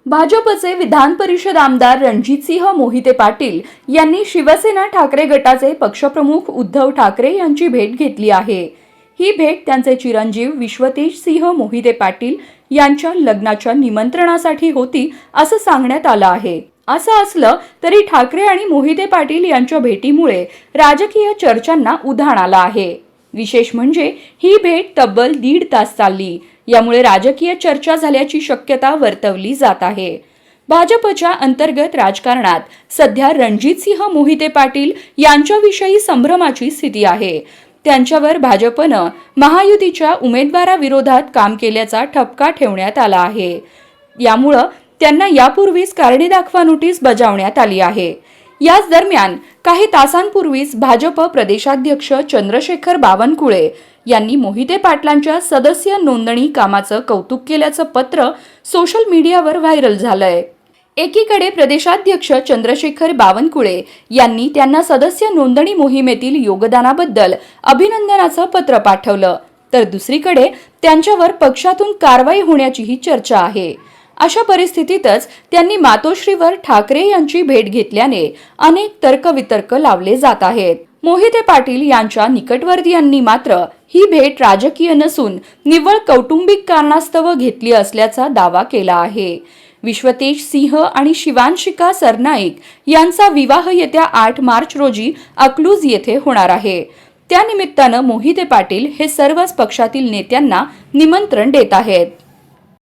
भाजपचे विधान परिषद आमदार रणजितसिंह मोहिते पाटील यांनी शिवसेना ठाकरे गटाचे पक्षप्रमुख उद्धव ठाकरे यांची भेट घेतली आहे। ही भेट त्यांचे चिरंजीव विश्वतेजसिंह मोहिते पाटील यांच्या लग्नाच्या निमंत्रणासाठी होती असं सांगण्यात आलं आहे। असं असलं तरी ठाकरे आणि मोहिते पाटील यांच्या भेटीमुळे राजकीय चर्चांना उधाण आलं आहे। विशेष म्हणजे ही भेट तब्बल 1.5 तास चालली। यामुळे राजकीय चर्चा झाल्याची शक्यता वर्तवली जात आहे। भाजपच्या अंतर्गत राजकारणात सध्या रणजितसिंह मोहिते पाटील यांच्याविषयी संभ्रमाची स्थिती आहे। त्यांच्यावर भाजपनं महायुतीच्या उमेदवाराविरोधात काम केल्याचा ठपका ठेवण्यात आला आहे। यामुळे त्यांना यापूर्वीच कारणे दाखवा नोटीस बजावण्यात आली आहे। याच दरम्यान काही तासांपूर्वीच भाजप प्रदेशाध्यक्ष चंद्रशेखर बावनकुळे यांनी मोहिते पाटलांच्या सदस्य नोंदणी कामाचं कौतुक केल्याचं पत्र सोशल मीडियावर व्हायरल झालंय। एकीकडे प्रदेशाध्यक्ष चंद्रशेखर बावनकुळे यांनी त्यांना सदस्य नोंदणी मोहिमेतील योगदानाबद्दल अभिनंदनाचं पत्र पाठवलं, तर दुसरीकडे त्यांच्यावर पक्षातून कारवाई होण्याचीही चर्चा आहे। अशा परिस्थितीतच त्यांनी मातोश्रीवर ठाकरे यांची भेट घेतल्याने अनेक तर्कवितर्क लावले जात आहेत। मोहिते पाटील यांच्या निकटवर्तीयांनी मात्र ही भेट राजकीय नसून निव्वळ कौटुंबिक कारणास्तव घेतली असल्याचा दावा केला आहे। विश्वतेजसिंह आणि शिवांशिका सरनाईक यांचा विवाह येत्या 8 मार्च रोजी अकलूज येथे होणार आहे। त्यानिमित्तानं मोहिते पाटील हे सर्वच पक्षातील नेत्यांना निमंत्रण देत आहेत।